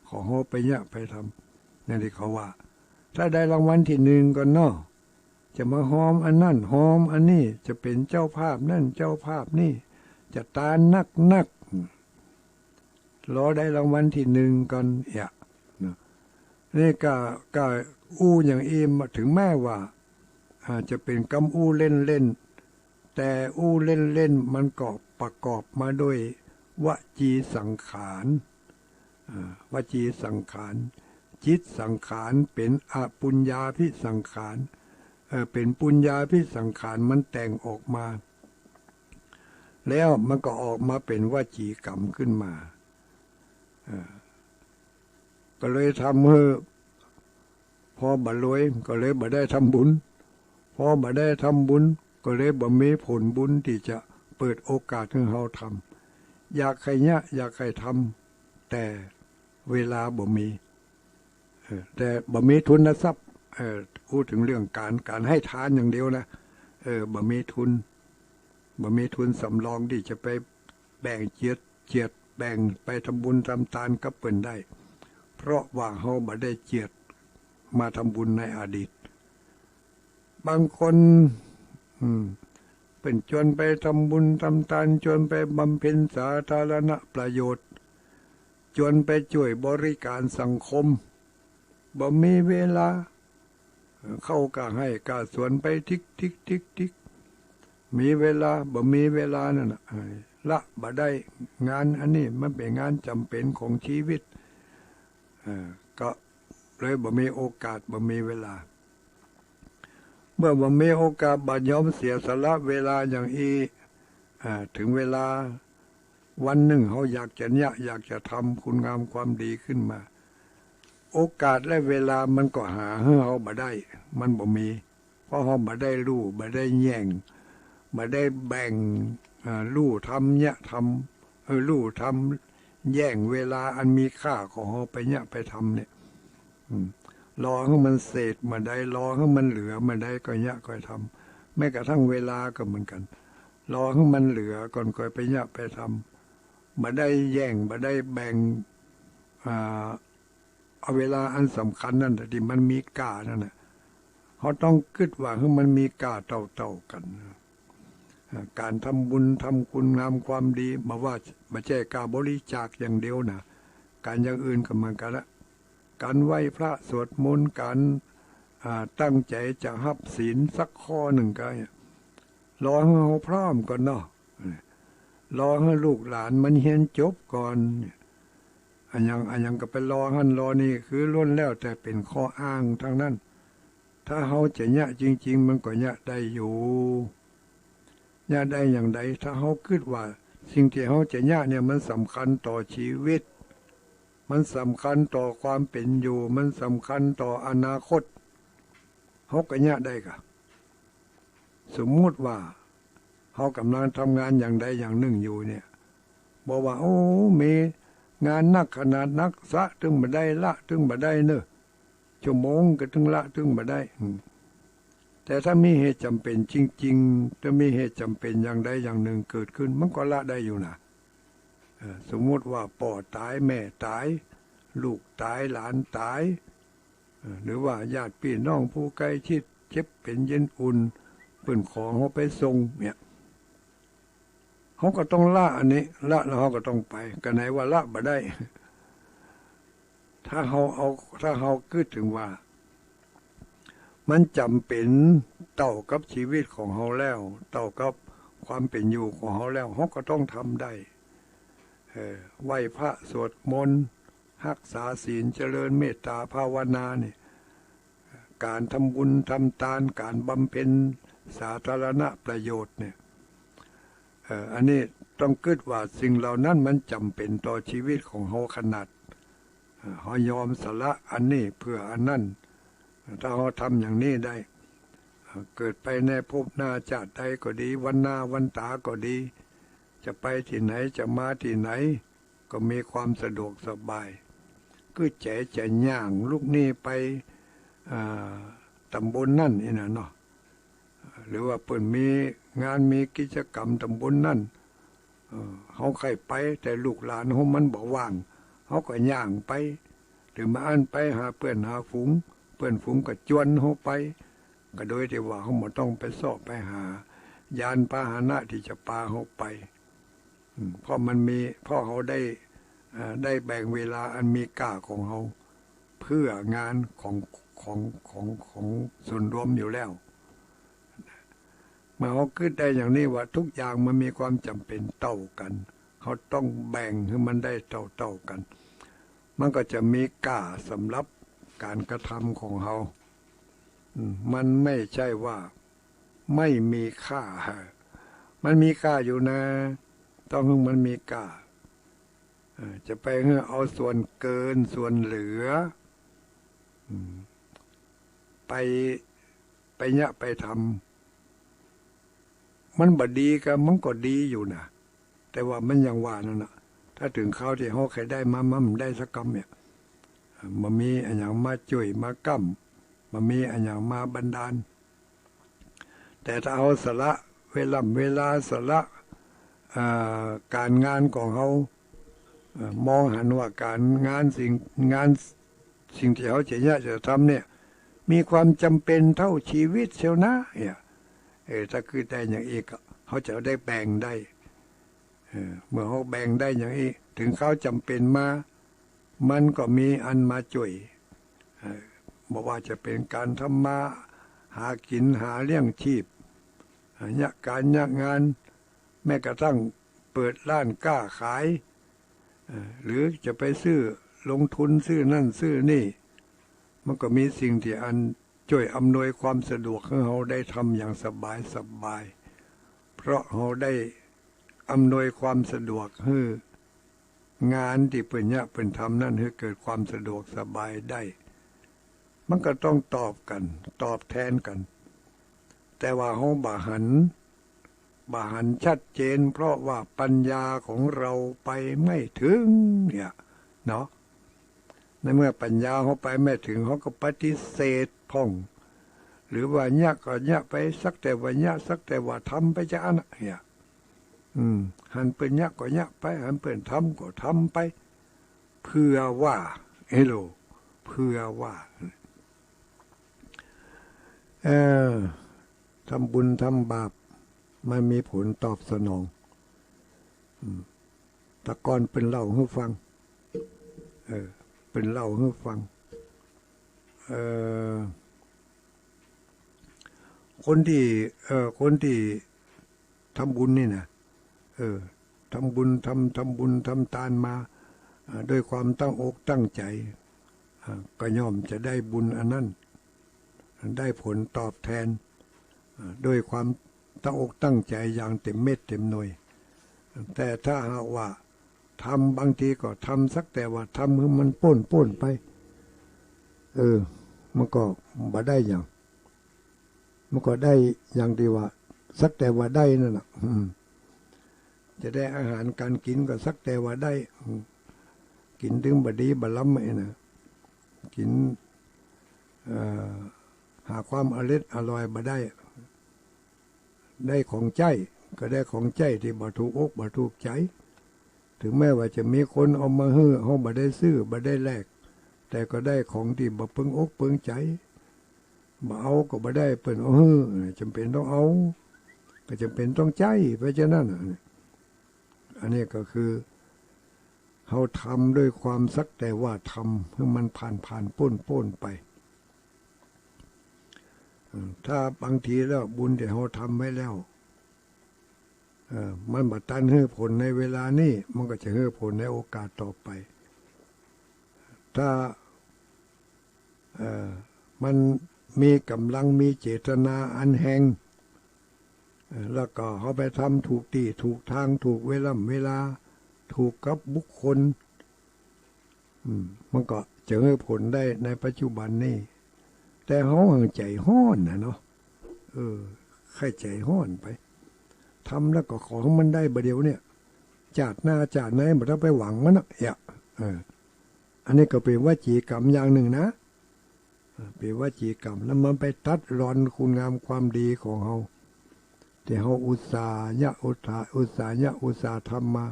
ของเขาไปเนี่ยไปทำนั่นที่เขาว่าถ้าได้รางวัลที่หนึ่งก็เนาะจะมาหอมอันนั่นหอมอันนี้จะเป็นเจ้าภาพนั่นเจ้าภาพนี่จะตานักรอได้รางวัลที่หนึ่งก่อนนี่ก็อู้อย่างเอ็มถึงแม้ว่าอาจจะเป็นกำอู้เล่นแต่อู้เล่นมันก็ประกอบมาด้วยวจีสังขารวจีสังขารจิตสังขารเป็นอปุญญาภิสังขารเป็นปุญญาภิสังขารมันแต่งออกมาแล้วมันก็ออกมาเป็นวจีกรรมขึ้นมาก็เลยทำให้พอบ่รวยก็เลยบ่ได้ทำบุญพอบ่ได้ทำบุญก็เลยบ่มีผลบุญที่จะเปิดโอกาสให้เราทำอยากใครเนี่ยอยากใครทำแต่เวลาบ่มีแต่บ่มีทุนทรัพย์พูดถึงเรื่องการให้ทานอย่างเดียวนะบ่มีทุนสำรองที่จะไปแบ่งเจียดแบ่งไปทำบุญทำทานกับเปิ้นได้เพราะว่าเฮาบ่ได้เจียดมาทำบุญในอดีตบางคนเป็นชวนไปทำบุญทำทานชวนไปบำเพ็ญสาธารณประโยชน์ชวนไปช่วยบริการสังคมบ่มีเวลาเข้าก็ให้กาสวนไปทิกมีเวลาบ่มีเวลานั่นน่ะละบ่ได้งานอันนี้มันเป็นงานจำเป็นของชีวิตก็เลยบ่มีโอกาสบ่มีเวลาเมื่อบ่มีโอกาสบ่ยอมเสียสละเวลาอย่างถึงเวลาวันหนึ่งเขาอยากจะทำคุณงามความดีขึ้นมาโอกาสและเวลามันก็หาให้เขาบ่ได้มันบ่มีเพราะเขาบ่ได้รู้บ่ได้แย่งบ่ได้แบ่งรู้ทำเนี่ยทำรู้ทำแย่งเวลาอันมีค่าของเขาไปเนี่ยไปทำเนี่ยรอให้มันเศษมาได้รอให้มันเหลือมาได้ก็เนี่ยก็ทำแม้กระทั่งเวลาก็เหมือนกันรอให้มันเหลือก่อนก็ไปเนี่ยไปทำมาได้แย่งมาได้แบ่งเอาเวลาอันสำคัญนั่นที่มันมีค่านั่นแหละเขาต้องคิดว่าให้มันมีค่าเท่ากันการทำบุญทำคุณงามความดีมาว่าไม่ใช่การบริจาคอย่างเดียวนะการอย่างอื่นก็เหมือนกันละการไหว้พระสวดมนต์การตั้งใจจะหับศีลสักข้อหนึ่งก็รอให้เขาพร้อมก่อนเนาะรอให้ลูกหลานมันเรียนจบก่อนอันยังก็ไปรอหันรอนี่คือล้วนแล้วแต่เป็นข้ออ้างทั้งนั้นถ้าเขาจะเนี่ยจริงๆมันก็เนี่ยได้อยู่เนี่ยได้อย่างใดถ้าเขาคิดว่าสิ่งที่เขาจะเนี่ยมันสำคัญต่อชีวิตมันสำคัญต่อความเป็นอยู่มันสำคัญต่ออนาคตเขาก็เนี่ยได้ค่ะสมมุติว่าเขากำลังทำงานอย่างใดอย่างหนึ่งอยู่เนี่ยบอกว่าโอ้มีงานนักขนาดนักสะถึงบ่ได้ละถึงบ่ได้เนอะชั่วโมงก็ถึงละถึงบ่ได้แต่ถ้ามีเหตุจำเป็นจริงๆถ้ามีเหตุจำเป็นอย่างใดอย่างหนึ่งเกิดขึ้นมันก็ละได้อยู่นะสมมติว่าพ่อตายแม่ตายลูกตายหลานตาย หรือว่าญาติพี่น้องผู้ใกล้ชิดเจ็บเป็นเย็นอุ่นเปิ่นขอเขาไปส่งเนี่ยเขาก็ต้องละอันนี้ละแล้วเขาก็ต้องไปกันไหนว่าละบ่ได้ถ้าเขาคิดถึงว่ามันจำเป็นเต่ากับชีวิตของเขาแล้วเต่ากับความเป็นอยู่ของเขาแล้วเขาก็ต้องทำได้ไหว้พระสวดมนต์รักษาศีลเจริญเมตตาภาวนาเนี่ยการทำบุญทำทานการบำเพ็ญสาธารณประโยชน์เนี่ยอันนี้ต้องคิดว่าสิ่งเหล่านั้นมันจำเป็นต่อชีวิตของเขาขนาดเขายอมสละอันนี้เพื่ออันนั้นถ้าเขาทำอย่างนี้ได้เกิดไปในภพหน้าชาติใดก็ดีวันหน้าวันตาก็ดีจะไปที่ไหนจะมาที่ไหนก็มีความสะดวกสบายก็จะย่างลูกนี่ไปตำบลนั่นนี่นะเนาะหรือว่าเปิ่นมีงานมีกิจกรรมตำบลนั่นเขาใครไปแต่ลูกหลานเขามันบอกว่างเขาก็ย่างไปหรือมาอันไปหาเพื่อนหาฝูงเพื่อนฝูงก็จวนเขาไปก็โดยที่ว่าเขาไม่ต้องไปสอบไปหายานพาหนะที่จะพาเขาไปเพราะมันมีเพราะเขาได้แบ่งเวลาอันมีค่าของเขาเพื่องานของส่วนรวมอยู่แล้วเมื่อเขาคิดได้อย่างนี้ว่าทุกอย่างมันมีความจำเป็นเท่ากันเขาต้องแบ่งให้มันได้เท่ากันมันก็จะมีค่าสำหรับการกระทำของเขามันไม่ใช่ว่าไม่มีค่ามันมีค่าอยู่นะต้องให้มันมีค่าจะไปเอาส่วนเกินส่วนเหลือไปเนี่ยไปทำมันบดีก็มันก็ดีอยู่นะแต่ว่ามันยังว่านั่นนะถ้าถึงเขาที่เขาใครได้มันได้สักกรรมเนี่ยมันมีอันอย่างมาช่วยมากั้มมันมีอันอย่างมาบันดาลแต่ถ้าเอาสละเวลาสละการงานของเขามองหันว่าการงานสิ่งที่เขาจะทำเนี่ยมีความจำเป็นเท่าชีวิตเชียวนะเนี่ยถ้าคือได้อย่างอีกเขาจะได้แบ่งได้เมื่อเขาแบ่งได้อย่างนี้ถึงเขาจำเป็นมามันก็มีอันมาช่วยบอกว่าจะเป็นการทำมาหากินหาเลี้ยงชีพการงานแม้กระทั่งเปิดร้านค้าขายหรือจะไปลงทุนซื้อนั่นซื้อนี่มันก็มีสิ่งที่อันช่วยอำนวยความสะดวกให้เราได้ทำอย่างสบายเพราะเราได้อำนวยความสะดวกให้งานที่เป็นทำนั่นให้เกิดความสะดวกสบายได้มันก็ต้องตอบแทนกันแต่ว่าเราบาหันชัดเจนเพราะว่าปัญญาของเราไปไม่ถึงเนี่ยเนาะในเมื่อปัญญาเขาไปไม่ถึงเขาก็ปฏิเสธพ่องหรือว่าเนี่ยก็เนี่ยไปสักแต่ว่าเนี่ยสักแต่ว่าทำไปจะอันเนี่ยหันเป็นเนี่ยก็เนี่ยไปหันเป็นทำก็ทำไปเพื่อว่าเพื่อว่าทำบุญทำบาปมันมีผลตอบสนองแต่ก่อนเป็นเล่าให้ฟังเป็นเล่าให้ฟังคนที่ทำบุญนี่นะทำบุญทำทานมาด้วยความตั้งอกตั้งใจก็ย่อมจะได้บุญอันนั้นได้ผลตอบแทนด้วยความตั้งอกตั้งใจอย่างเต็มเม็ดเต็มหน่วยแต่ถ้าหากว่าทำบางทีก็ทำสักแต่ว่าทำให้มันป้นไปมันก็บ่ได้อย่างมันก็ได้อย่างที่ว่าสักแต่ว่าได้นั่นน่ะจะได้อาหารการกินก็สักแต่ว่าได้กินถึงบดีบล้ำไอ้นะกินหาความอร่อยบ่ได้ของใจก็ได้ของใจที่บ่ถูกอกบ่ถูกใจถึงแม้ว่าจะมีคนเอามาฮื้อเขาบ่ได้ซื้อบ่ได้แลก แต่ก็ได้ของที่บ่เปิงอกเปิงใจบ่เอาก็บ่ได้เปิ้นจำเป็นต้องเอาก็จำเป็นต้องใจเพราะฉะนั้นอันนี้ก็คือเขาทำด้วยความสักแต่ว่าทำให้มันผ่านป้นไปถ้าบางทีแล้วบุญที่เขาทำไว้แล้วมันบัดตันให้ผลในเวลานี้มันก็จะให้ผลในโอกาสต่อไปถ้ามันมีกำลังมีเจตนาอันแห่งแล้วก็เขาไปทำถูกที่ถูกทางถูกเวลาถูกกับบุคคลมันก็จะให้ผลได้ในปัจจุบันนี้แต่เขาหังใจห้อนนะเนาะใครใจห้อนไปทำแล้วก็ขอให้มันได้ประเดี๋ยวเนี่ยจาดหน้าจาดไหนมันต้องไปหวังมันอันนี้ก็เป็นวจีกรรมอย่างหนึ่งนะเป็นวจีกรรมแล้วมันไปตัดรอนคุณงามความดีของเขาที่เขาอุตสาห์ทำมา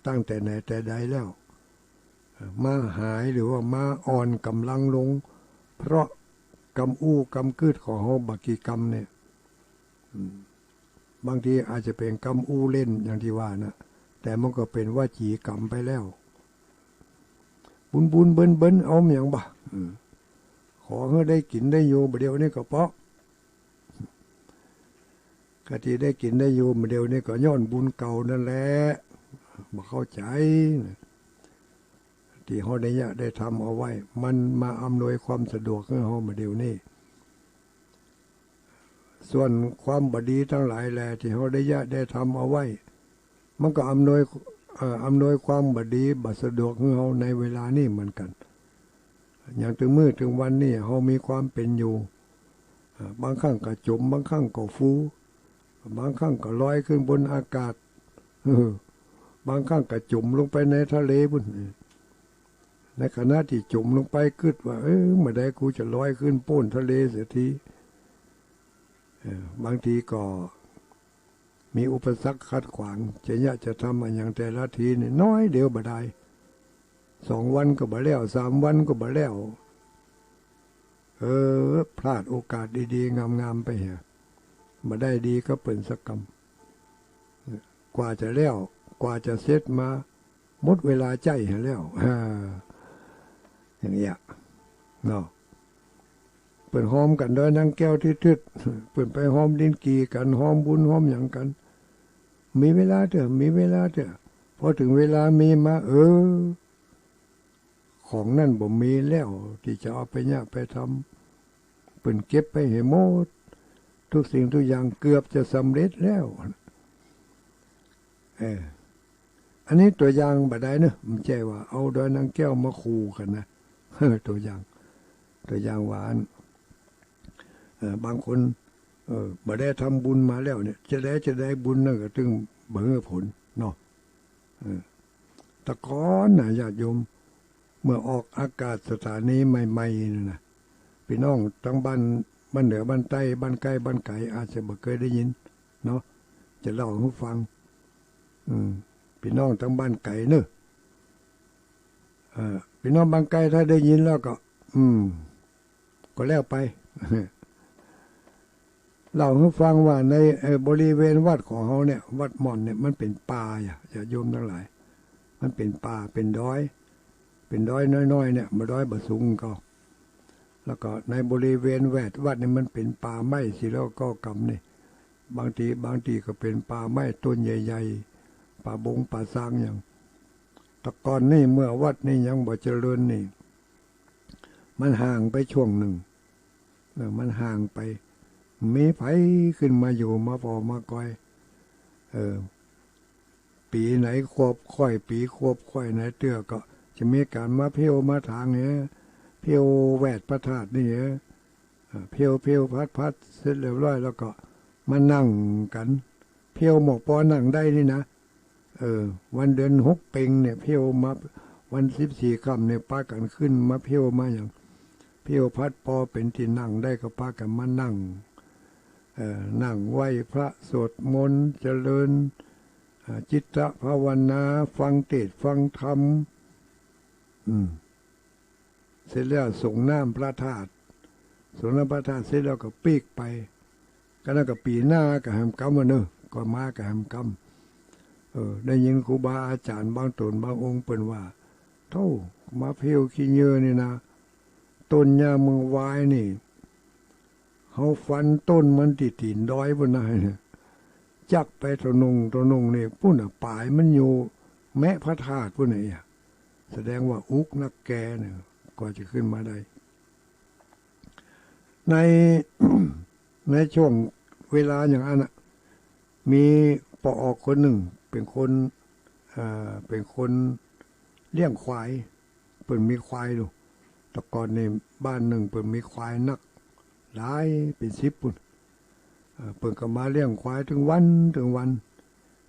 ตั้งแต่ไหนแต่ใดแล้วมาหายหรือว่ามาอ่อนกำลังลงเพราะกรรมกืดของเขาบักกี่กรรมเนี่ยบางทีอาจจะเป็นกรรมเล่นอย่างที่ว่านะแต่มันก็เป็นวจีกรรมไปแล้วบุญเบิ้นเอาอย่างบ่ขอให้ได้กินได้อยู่เดี๋ยวนี้ก็เพราะกะที่ได้กินได้อยู่เดี๋ยวนี้ก็ย้อนบุญเก่านั่นแหละบ่เข้าใจที่เขาได้ทำเอาไว้มันมาอำนวยความสะดวกให้เขาเดี๋ยวนี้ส่วนความบดีทั้งหลายแหละที่เขาได้ทำเอาไว้มันก็อำนวยความบดีบัดสะดวกให้เขาในเวลานี้เหมือนกันอย่างถึงมื้อถึงวันนี้เขามีความเป็นอยู่บางครั้งก็จมบางครั้งก็ฟูบางครั้งก็ลอยขึ้นบนอากาศบางครั้งก็จมลงไปในทะเลบุญในขณะที่จมลงไปคิดว่าเมื่อใดกูจะลอยขึ้นโป้นทะเลเสียทีบางทีก็มีอุปสรรคขัดขวางจะทำอย่างแต่ละทีนี่น้อยเดียวบ่ได้2 วันก็บ่แล้ว3 วันก็บ่แล้วพลาดโอกาสดีๆงามๆไปเหรอบ่ได้ดีก็เป็นสักกรรมกว่าจะแล้วกว่าจะเสร็จมาหมดเวลาใจแล้วอย่างเงี้ยเนาะเปิ่นหอมกันด้วยนางแก้วที่ทึดเปิ่นไปหอมลิ้นกีกันหอมบุญหอมอย่างกันมีเวลาเถอะพอถึงเวลามีมาของนั่นบ่มีแล้วที่จะเอาไปเนี่ยไปทำเปิ่นเก็บไปให้หมดทุกสิ่งทุกอย่างเกือบจะสำเร็จแล้วอันนี้ตัวอย่างบ่ได้เนอะมันใจว่าเอาดอยนางแก้วมาขู่กันนะตัวอย่างหวานบางคนบ่ได้ทำบุญมาแล้วเนี่ยจะได้บุญนั่นก็ถึงบ่เห็นผลเนาะตะก้อนน่ะญาติโยมเมื่อออกอากาศสถานีใหม่ๆนี่นะพี่น้องทั้งบ้านเหนือบ้านใต้บ้านใกล้บ้านไกลอาจจะบ่เคยได้ยินเนาะจะเล่าให้ฟังพี่น้องทั้งบ้านไกลเนอะพี่น้องบ้านไกลถ้าได้ยินแล้วก็ก็แล้วไปเล่าให้ฟังว่าในบริเวณวัดของเขาเนี่ยวัดหม่อนเนี่ยมันเป็นป่าอย่าโยมทั้งหลายมันเป็นป่าเป็นดอยน้อยๆเนี่ยมาดอยบ่สูงก็แล้วก็ในบริเวณแวดวัดเนี่ยมันเป็นป่าไม้สิแล้วก็กำนี่บางทีก็เป็นป่าไม้ต้นใหญ่ๆป่าบงป่าซางอย่างแต่ก่อนนี่เมื่อวัดนี่ยังบ่เจริญนี่มันห่างไปช่วงหนึ่งมันห่างไปมีไผขึ้นมาอยู่มาพอมาก้อยปีไหนควบค่อยปีควบค่อยไหนเตื้อก็จะมีการมาเพียวมาทางเนี่ยเพียวแวดพระธาตุนี่เพียวพัดเสร็จเรียบร้อยแล้วก็มานั่งกันเพียวหมกปอนั่งได้นี่นะวันเดือน6เพ็งเนี่ยเพียวมาวัน14ค่ำเนี่ยพากันขึ้นมาเพียวมาอย่างเพียวพัดปอเป็นที่นั่งได้ก็พากันมานั่งไหว้พระสวดมนต์เจริญจิตตภาวนาฟังเทศน์ฟังธรรม เสร็จแล้วส่งน้ำพระธาตุส่งน้ำพระธาตุเสร็จแล้วก็ปีกไปก็นั่นก็ปีหน้าก็แหมกำมาเนอะก็มาก็แหมกำได้ยินครูบาอาจารย์บางตนบางองค์เปิ่นว่าเท่ามาเพียวขี้เยอะนี่นะต้นยาเมืองวายนี่เขาฟันต้นมันติดตีนดอยบนนั้นเนี่ยจักไปตะนงนี่ปุ่นปลายมันอยู่แม้พระธาตุปุ่นไหนแสดงว่าอุกนักแกเนี่ยก็จะขึ้นมาได้ใน ในช่วงเวลาอย่างนั้นมีปออกคนหนึ่งเป็นคนเลี้ยงควายเปิ่นมีควายดูแต่ก่อนในบ้านหนึ่งเปิ่นมีควายนักหลายเป็น10ปุ่นเปิ่นก็มาเลี้ยงควายถึงวัน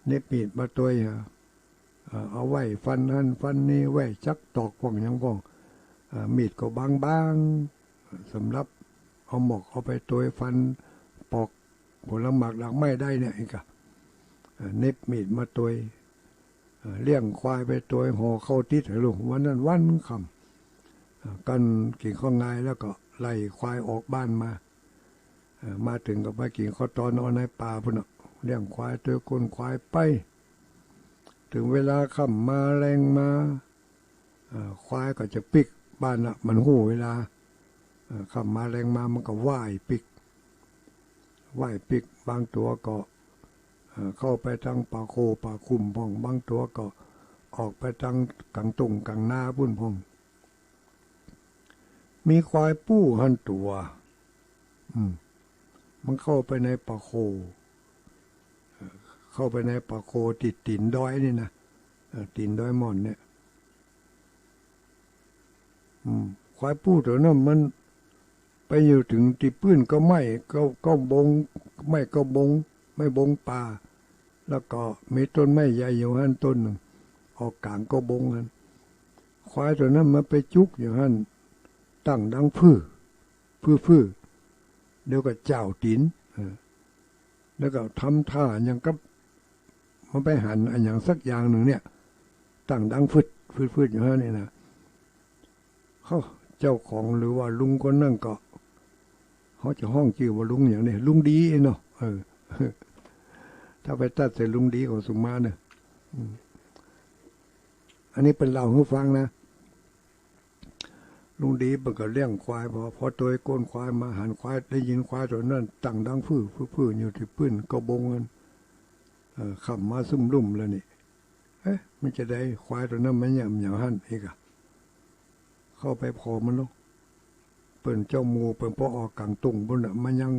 เน็บมีดมาตัวเอาไว้ฟันหันฟันนี่ไว้จักตอกว่างยังว่องมีดก็บางสำหรับเอาหมอกเอาไปตัวฟันปอกผลหมากหลักไม้ได้เนี่ยอีกอะเน็บมีดมาตัวเลี้ยงควายไปตัวห่อเข้าติดให้ลูกวันนั้นวันคำกันกินข้าวงายแล้วก็ไล่ควายออกบ้านมาถึงกับไปกินข้าวตอนนอนในป่าพุ่นเลี้ยงควายตัวคนควายไปถึงเวลาค่ำมาแรงมาควายก็จะปิกบ้านละมันหูเวลาค่ำมาแรงมามันก็ว่ายปิกบางตัวก็เข้าไปทางป่าโคป่าคุ้มพองบางตัวก็ออกไปทางกังตุงกังนาพุ่นพองมีควายปู้หันตัวมันเข้าไปในป่าโคติดตีนดอยนี่นะตีนดอยม่อนเนี่ยควายปู้ตัวนั้นมันไปอยู่ถึงตีปื้นก็ก็บงไม่ก็บงไม่บงป่าแล้วก็มีต้นไม้ใหญ่อยู่หันต้นหนึ่งออกกลางก็บงกันควายตัวนั้นมาไปจุกอยู่หันตั้งดังพื้เดี๋ยวก็เจ้าตีนแล้วก็ทำท่าอย่างกับมันไปหันอันอย่างสักอย่างหนึ่งเนี่ยตั้งดังฟืดอยู่ฮะนี่นะเขาเจ้าของหรือว่าลุงคนนั่งก็เขาจะห้องชื่อว่าลุงอย่างนี้ลุงดีเนาะถ้าไปตัดใส่ลุงดีของสุมาเนี่ยอันนี้เป็นเล่าให้ฟังนะลุงดีมันก็เลี้ยงควายพอตัวโกนควายมาหันควายได้ยินควายตัวนั้นตั้งดังฟื่อยู่ที่พื้นก็บงกันขับมาซุ่มลุ่มแล้วนี่มันจะได้ควายตัวนั้นมันอย่างหันอีกอะเข้าไปพอมันลูกเปิ่นเจ้ามูเปิ่นพอออกกลางตุงบนน่ะมันยัง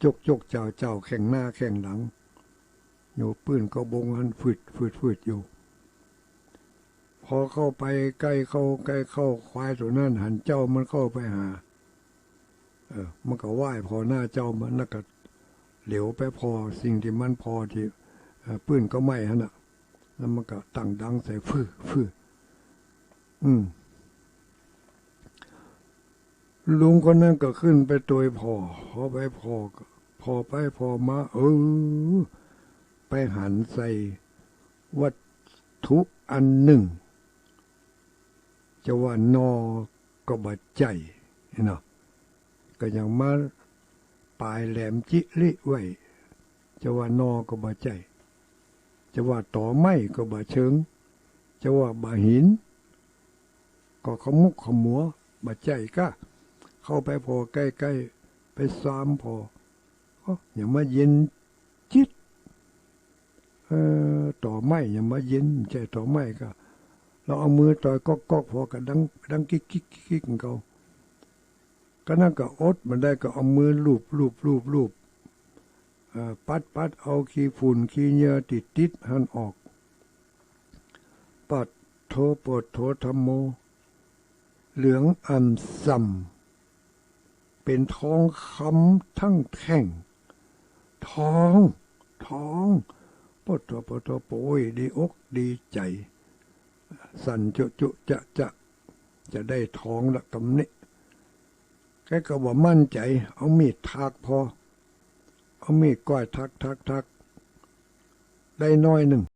จกเจ้าแข่งหน้าแข่งหลังอยู่ปื้นก็บงหันฟืดอยู่พอเข้าไปใกล้เข้าควายตัวนั้นหันเจ้ามันเข้าไปหามันก็ไหว้พอหน้าเจ้ามันแล้วก็เหลียวไปพอสิ่งที่มันพอที่ปื้นก็ไม่ฮะน่ะแล้วมันก็ตั้งดังใส่ฟื่ลุงคนนั้นก็ขึ้นไปตัวพอไปพอมาไปหันใส่วัตถุอันหนึ่งจะว่านอก็บาดใจเนาะก็ยังมาปลายแหลมจิลิไว้จะว่านอก็บาดใจจะว่าต่อไม้ก็บาเชิงจะว่าบาหินก็ขมุกขมัวบาดใจก็เข้าไปพอใกล้ไปซ้ำพออย่ามาเย็นจิตต่อไม้อย่ามาเย็นใจต่อไม้ก็เราเอามือต่อยก๊อกพอกันดังกิ๊กเขาก็นั่นก็อดมันได้ก็เอามือลูบปัดเอาขี้ฝุ่นขี้เหงื่อติดหันออกปัดโทปดโทธรรมโมเหลืองอันส่ำเป็นทองคำทั้งแท่งทองปดโปยดีอกดีใจสั่นจุจะได้ทองละกำนี้แกก็ว่ามั่นใจเอามีดทักพอเอามีดก้อยทักได้น้อยหนึ่ง